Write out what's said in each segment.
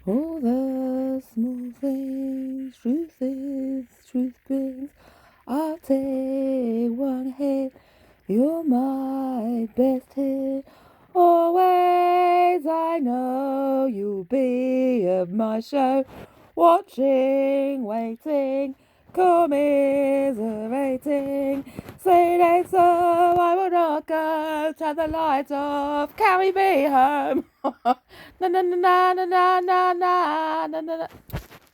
All the small things, truth brings. I'll take one hit. You're my best hit. Always, I know you'll be at my show. Watching, waiting, commiserating. Say they so, I will not go. Turn the lights off, carry me home. Na na na na na na na na na na.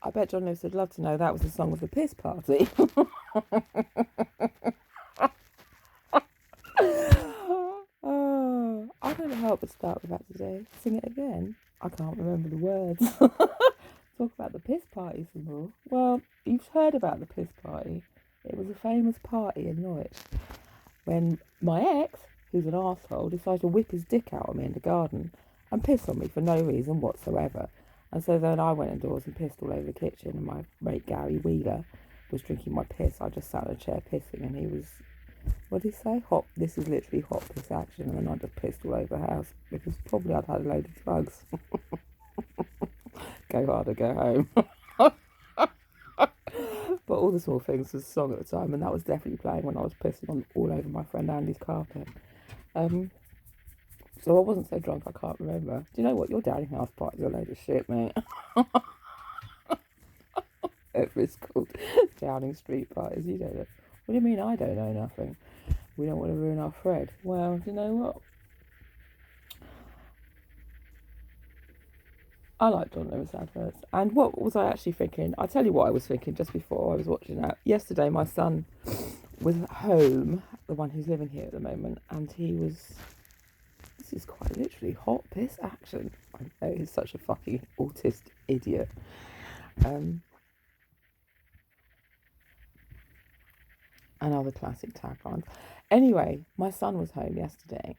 I bet John Lewis would love to know that was the song of the piss party. Oh, I don't know how to start with that today. Sing it again. I can't remember the words. Talk about the piss party some more. Well, you've heard about the piss party. It was a famous party in Norwich when my ex, who's an arsehole, decided to whip his dick out on me in the garden and piss on me for no reason whatsoever. And so then I went indoors and pissed all over the kitchen, and my mate Gary Wheeler was drinking my piss. I just sat in a chair pissing, and he was, what did he say? Hot. This is literally hot piss action, and then I just pissed all over the house because probably I'd had a load of drugs. Go hard or go home. But All the Small Things was a song at the time, and that was definitely playing when I was pissing on all over my friend Andy's carpet. So I wasn't so drunk I can't remember. Do you know what? Your Downing House party's a load of shit, mate. It's called Downing Street parties. You don't know. What do you mean I don't know nothing? We don't want to ruin our thread. Well, do you know what? I like John Lewis adverts. And what was I actually thinking? I'll tell you what I was thinking just before I was watching that. Yesterday, my son was at home, the one who's living here at the moment, and he was. This is quite literally hot piss action. I know he's such a fucking autist idiot. And other classic taglines. Anyway, my son was home yesterday,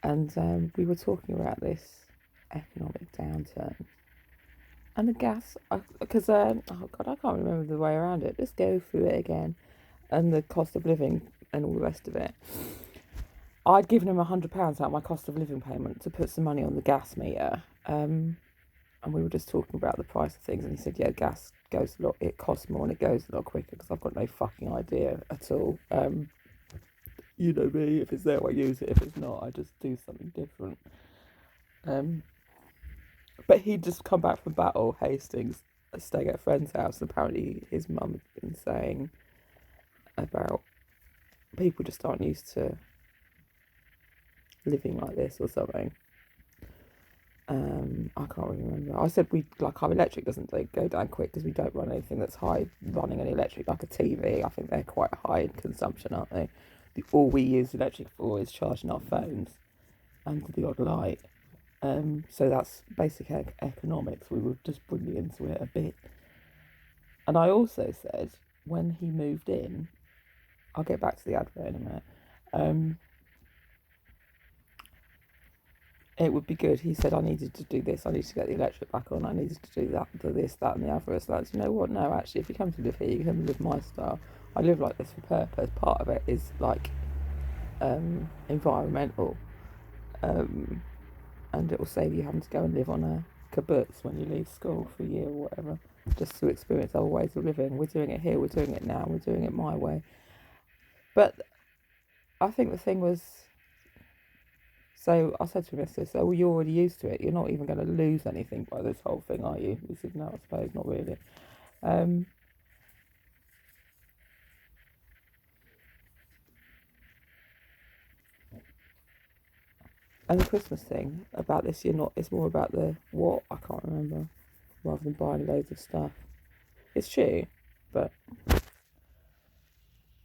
and we were talking about this economic downturn and the gas. Because oh god, I can't remember the way around it. Let's go through it again, and the cost of living and all the rest of it. I'd given him £100 out of my cost of living payment to put some money on the gas meter. And we were just talking about the price of things, and he said, yeah, gas goes a lot, it costs more and it goes a lot quicker, because I've got no fucking idea at all. You know me, if it's there I use it, if it's not I just do something different. But he'd just come back from Battle Hastings, staying at a friend's house, and apparently his mum had been saying about people just aren't used to living like this or something. I can't really remember. I said our electric doesn't go down quick because we don't run anything that's high running an electric, like a TV. I think they're quite high in consumption, aren't they? All we use electric for is charging our phones and the odd light. So that's basic economics. We were just bringing into it a bit. And I also said when he moved in, I'll get back to the advert in a minute. It would be good. He said I needed to do this. I needed to get the electric back on. I needed to do that, do this, that, and the other. It's like, you know what? No, actually, if you come to live here, you come to live my style. I live like this for purpose. Part of it is like environmental, and it will save you having to go and live on a kibbutz when you leave school for a year or whatever, just to experience other ways of living. We're doing it here. We're doing it now. We're doing it my way. But I think the thing was. So I said to him yesterday, so well, you're already used to it. You're not even going to lose anything by this whole thing, are you? He said, no, I suppose not really. And the Christmas thing about this year, it's more about the what, I can't remember, rather than buying loads of stuff. It's true, but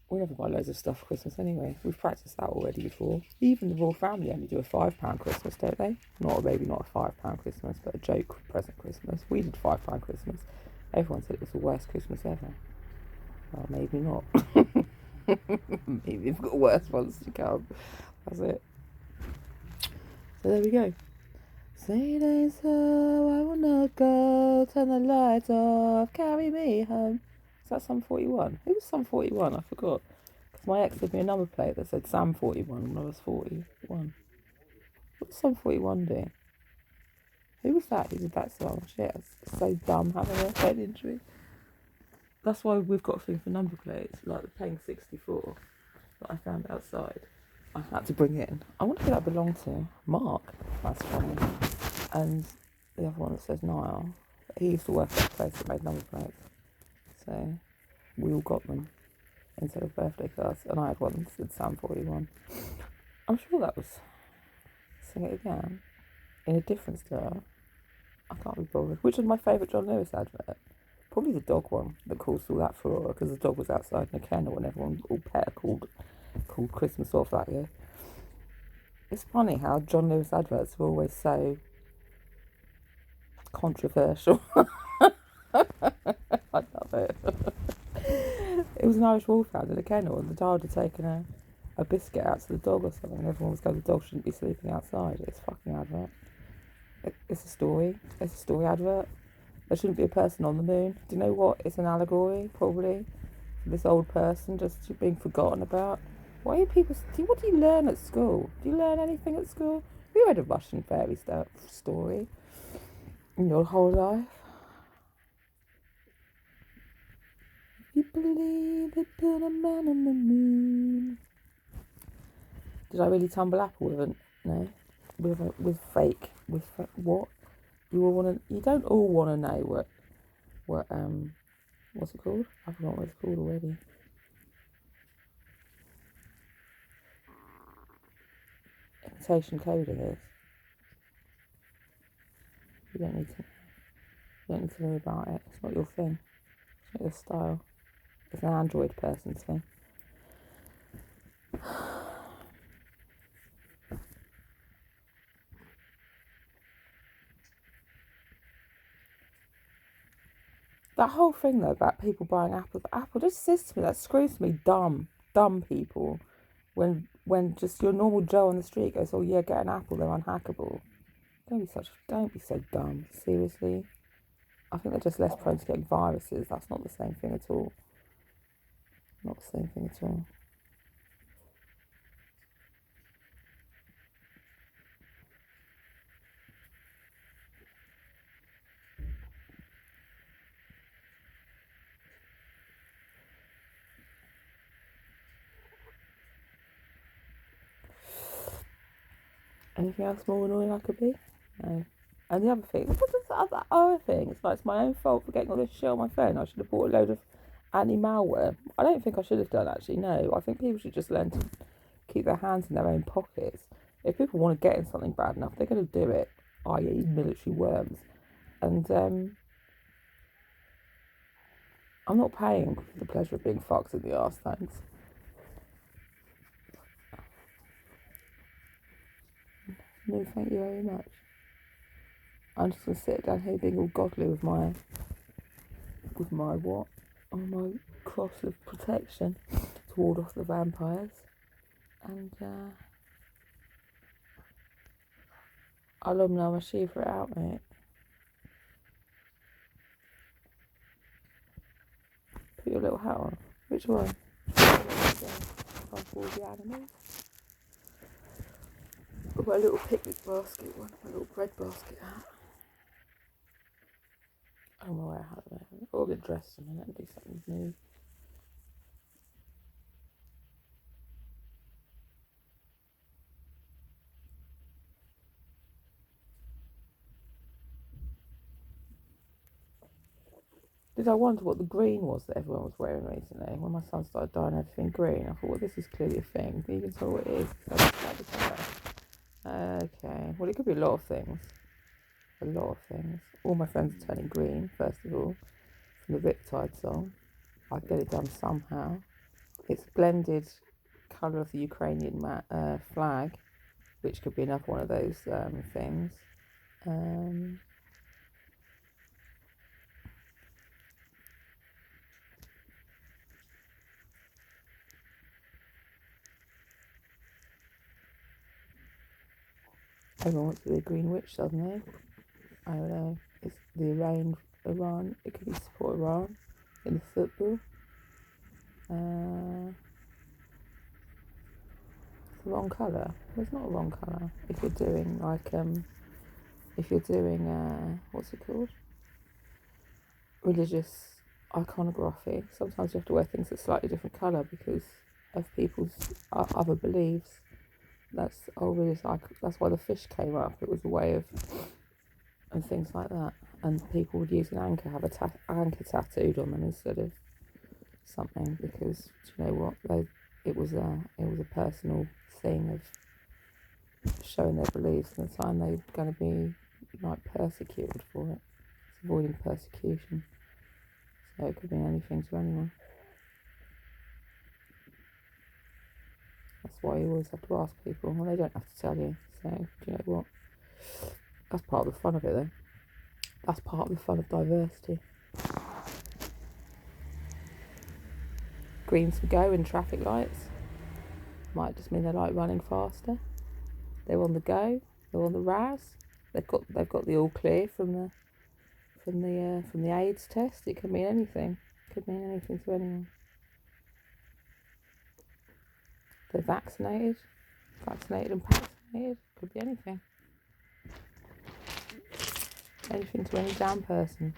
we never buy loads of stuff for Christmas anyway. We've practiced that already before. Even the royal family only do a £5 Christmas, don't they? Maybe not a £5 Christmas, but a joke present Christmas. We did £5 Christmas. Everyone said it was the worst Christmas ever. Well, maybe not. Maybe we've got worse ones to come. That's it. So there we go. Say they so, I will not go. Turn the lights off, carry me home. Is that Sum 41? Who was Sum 41? I forgot. Because my ex gave me a number plate that said Sam 41 when I was 41. What does Sum 41 do? Who was that? Who did that song? Shit, it's so dumb having a head injury. That's why we've got a thing for number plates, like the Peng 64 that I found outside. I had to bring in. I wonder who that belonged to. Mark. That's funny. And the other one that says Niall. He used to work at a place that made number plates. So we all got them instead of birthday cards. And I had one that said Sam 41. I'm sure that was Sing It Again in a different style. I can't be bothered. Which was my favourite John Lewis advert? Probably the dog one that caused all that furore because the dog was outside in a kennel and everyone all pet called Christmas off that year. It's funny how John Lewis adverts are always so controversial. I love it. It was an Irish wolfhound in a kennel and the child had taken a biscuit out to the dog or something and everyone was going, the dog shouldn't be sleeping outside. It's a fucking advert. It's a story. It's a story advert. There shouldn't be a person on the moon. Do you know what? It's an allegory, probably, for this old person just being forgotten about. Why are people... What do you learn at school? Do you learn anything at school? Have you read a Russian fairy story in your whole life? You believe they put a man on the moon. Did I really tumble apple with it? No. With fake. What? You don't all want to know what what's it called? I forgot what it's called already. Imitation coding is. You don't need to know about it. It's not your thing. It's not your style. It's an Android person's thing. That whole thing though about people buying Apple just says to me, that screws me dumb people. When just your normal Joe on the street goes, oh yeah, get an Apple, they're unhackable. Don't be so dumb. Seriously. I think they're just less prone to getting viruses. That's not the same thing at all. Not the same thing at all. Anything else more annoying I could be? No. And the other thing, what is the other thing? It's like it's my own fault for getting all this shit on my phone. I should have bought a load of anti-malware. I don't think I should have done actually, no. I think people should just learn to keep their hands in their own pockets. If people want to get in something bad enough, they're going to do it, i.e. military worms. And I'm not paying for the pleasure of being fucked in the arse, thanks. No, thank you very much. I'm just going to sit down here being all godly with my what? On my cross of protection to ward off the vampires. And I'll know my shiver it out, mate. Put your little hat on. Which one? All the animals. I've got a little picnic basket one, my little bread basket hat. I don't know where I have it. I'll get dressed in a minute and do something new. Did I wonder what the green was that everyone was wearing recently? When my son started dyeing everything green, I thought, well, this is clearly a thing. You can tell what it is. Okay. Well, it could be a lot of things. A lot of things. All my friends are turning green, first of all, from the Riptide song. I'd get it done somehow. It's blended colour of the Ukrainian flag, which could be another one of those things. Everyone wants to be a green witch, doesn't they? I don't know. It's the Iran. It could be support Iran in the football. It's the wrong colour. Well, it's not a wrong colour. If you're doing like if you're doing, what's it called? Religious iconography, sometimes you have to wear things that's slightly different colour because of people's other beliefs. That's that's why the fish came up. It was a way of, and things like that. And people would use an anchor, have a anchor tattooed on them instead of something, because do you know what? It was a personal thing of showing their beliefs, and the time they're going to be like persecuted for it. It's avoiding persecution. So it could mean anything to anyone. That's why you always have to ask people. Well, they don't have to tell you. So do you know what? That's part of the fun of it, though. That's part of the fun of diversity. Greens for go in traffic lights. Might just mean they like running faster. They're on the go. They're on the RAS. They've got the all clear from the AIDS test. It could mean anything. It could mean anything to anyone. They're vaccinated and vaccinated. Could be anything. Anything to any damn person.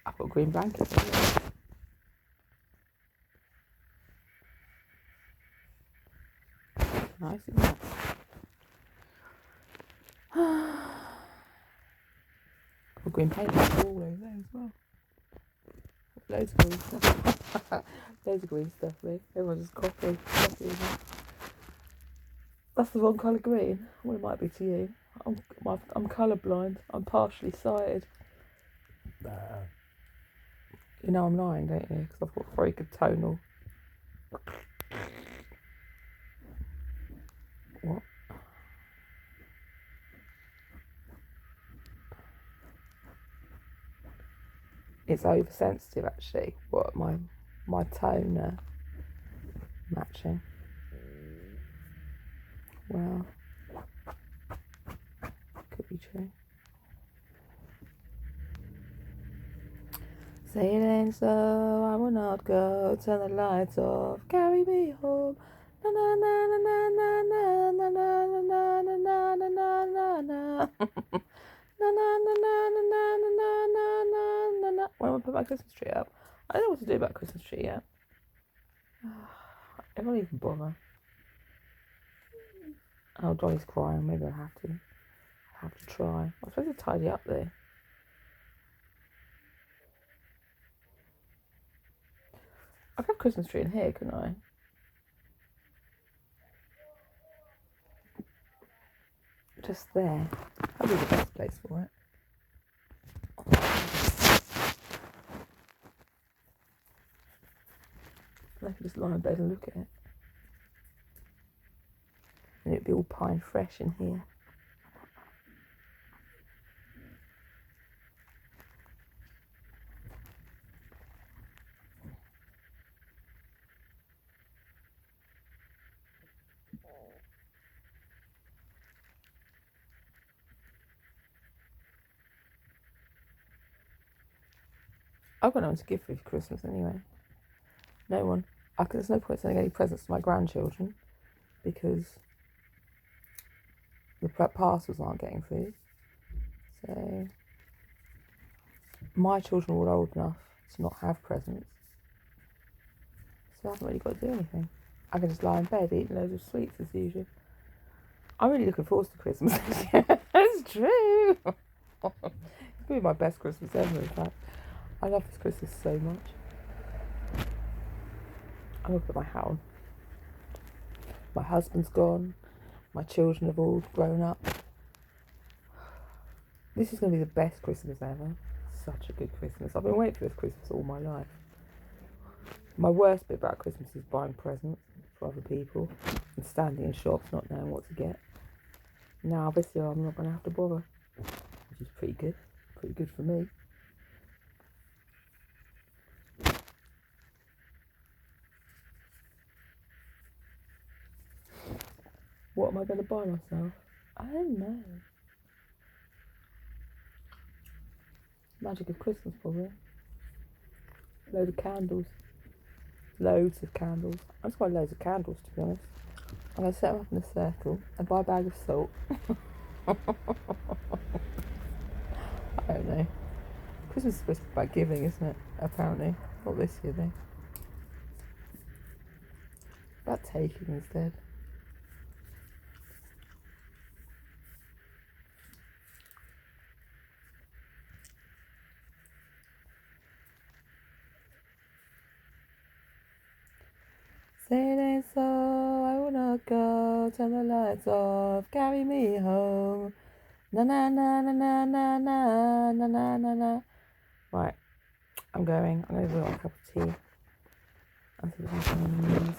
I've got a green blanket. Nice, isn't it? Got green paint all over there as well. Loads of green stuff. Loads of green stuff, mate. Everyone's just copying. That's the wrong colour green. Well, it might be to you. I'm colourblind. I'm partially sighted. You know I'm lying, don't you? Because I've got very good tonal. What? It's oversensitive, actually. What my tone matching. Well, could be true. Say it ain't so, I will not go. Turn the lights off, carry me home. Na na na na na na na na na na na na na na na na. Na na na na na na na na na na na. When am I put my Christmas tree up? I don't know what to do about Christmas tree yet. I don't even bother. Oh, Dolly's crying. Maybe I have to try. I'm supposed to tidy up there. I could have a Christmas tree in here, couldn't I? Just there. That'd be the best place for it. I could just lie in bed and look at it. And it'd be all pine fresh in here. I've got no one to give for Christmas anyway. No one. There's no point sending any presents to my grandchildren because the parcels aren't getting through. So my children are all old enough to not have presents. So I haven't really got to do anything. I can just lie in bed eating loads of sweets as usual. I'm really looking forward to Christmas this year. It's true. It's probably my best Christmas ever, in fact. I love this Christmas so much. I look at my house. My husband's gone. My children have all grown up. This is going to be the best Christmas ever. Such a good Christmas. I've been waiting for this Christmas all my life. My worst bit about Christmas is buying presents for other people and standing in shops not knowing what to get. Now this year I'm not going to have to bother, which is pretty good. Pretty good for me. What am I going to buy myself? I don't know. Magic of Christmas, probably. Load of candles. Loads of candles. I just want loads of candles, to be honest. I'm going to set them up in a circle and buy a bag of salt. I don't know. Christmas is supposed to be about giving, isn't it? Apparently. Not this year, though. About taking instead. Sailing so I will not go, turn the lights off, carry me home. Na na na na na na na na na na na. Right, I'm going to go on a cup of tea. I'll see what happens.